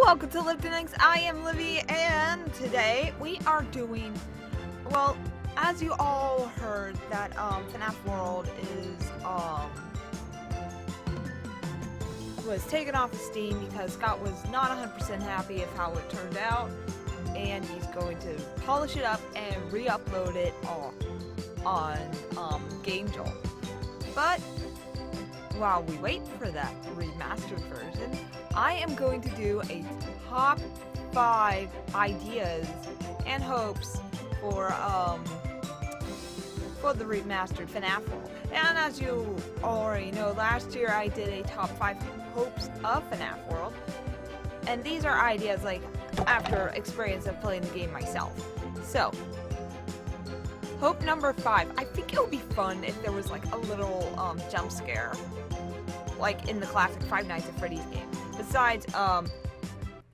welcome to Liptonix. I am Livy, and today we are doing, well, as you all heard, that FNAF World is was taken off of Steam because Scott was not 100% happy of how it turned out, and he's going to polish it up and re-upload it on GameJolt. But while we wait for that remastered version, I am going to do a top 5 ideas and hopes for the remastered FNAF World. And as you already know, last year I did a top 5 hopes of FNAF World, and these are ideas like after experience of playing the game myself. So, hope number 5. I think it would be fun if there was like a little jump scare, like in the classic Five Nights at Freddy's game. Besides,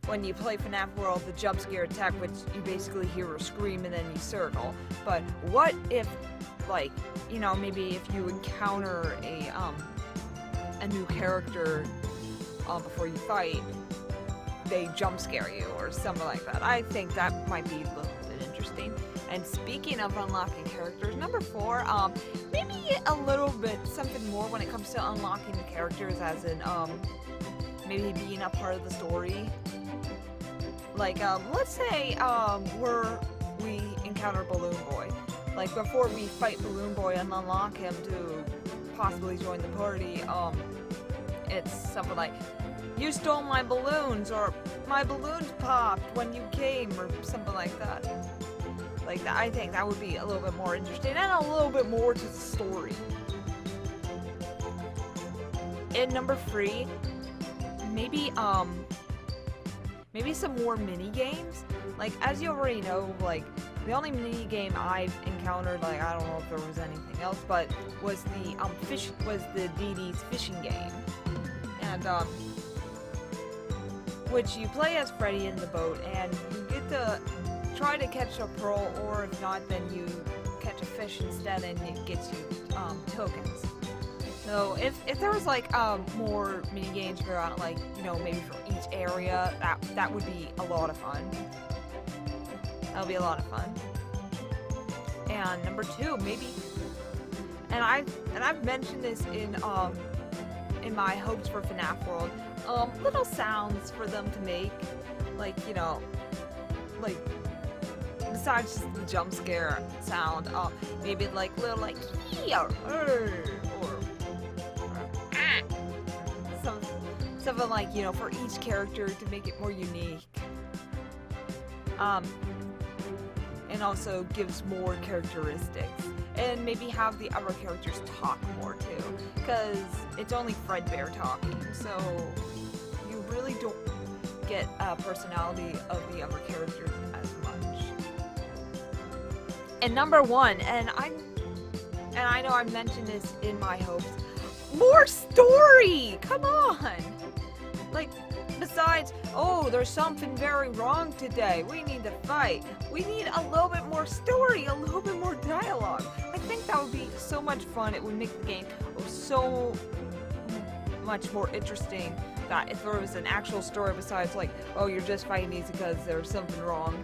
when you play FNAF World, the jump scare attack, which you basically hear a scream and then you circle. But what if, like, you know, maybe if you encounter a new character before you fight, they jump scare you or something like that. I think that might be a little bit interesting. And speaking of unlocking characters, number 4, maybe a little bit something more when it comes to unlocking the characters, as in maybe being a part of the story. Like let's say we encounter Balloon Boy. Like before we fight Balloon Boy and unlock him to possibly join the party, it's something like, "You stole my balloons," or "My balloons popped when you came," or something like that. Like that, I think that would be a little bit more interesting and a little bit more to the story. And number 3, maybe some more mini games. Like, as you already know, like the only mini game I've encountered, like I don't know if there was anything else, but was the Dee Dee's fishing game, and which you play as Freddy in the boat, and you get to try to catch a pearl, or if not, then you catch a fish instead, and it gets you tokens. So if there was like more mini games around, like, you know, maybe for each area, that would be a lot of fun. That would be a lot of fun. And number 2, maybe, and I've mentioned this in my hopes for FNAF World, little sounds for them to make, like, you know, like, besides just the jump scare sound, maybe like little like or something like, you know, for each character to make it more unique. And also gives more characteristics, and maybe have the other characters talk more too, because it's only Fredbear talking, so you really don't get a personality of the other characters as much. And number 1, and I know I mentioned this in my hopes, more story! Come on! Like, besides, "Oh, there's something very wrong today, we need to fight," we need a little bit more story, a little bit more dialogue. I think that would be so much fun. It would make the game so much more interesting, that if there was an actual story besides like, "Oh, you're just fighting these because there's something wrong."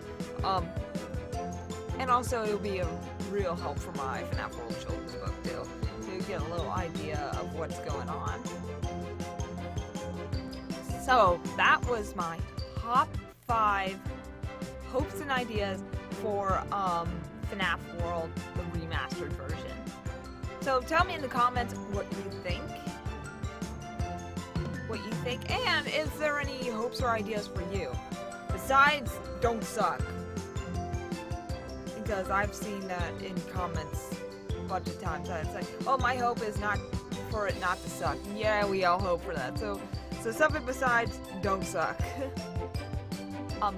And also it would be a real help for my FNAF World children's book too, to get a little idea of what's going on. So that was my top 5 hopes and ideas for FNAF World, the remastered version. So tell me in the comments what you think. And is there any hopes or ideas for you? Besides, don't suck. Because I've seen that in comments a bunch of times, that it's like, "Oh, my hope is not for it not to suck." Yeah, we all hope for that. So something besides don't suck.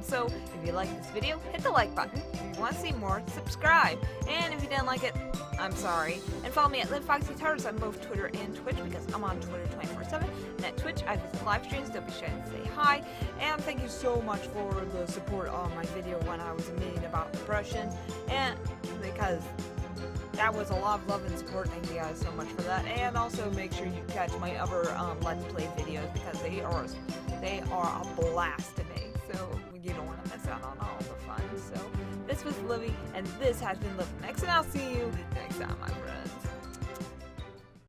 So if you like this video, hit the like button. If you want to see more, subscribe. And if you didn't like it, I'm sorry. And follow me at LiveFoxyTars on both Twitter and Twitch, because I'm on Twitter 24/7. And at Twitch, I visit live streams. Don't be shy to say hi. And thank you so much for the support on my video when I was admitting about depression. And because that was a lot of love and support. Thank you guys so much for that. And also make sure you catch my other Let's Play videos, because they are a blast to make. so you don't want to miss out on all the fun. So this was Livy, and this has been Living Next, and I'll see you next time.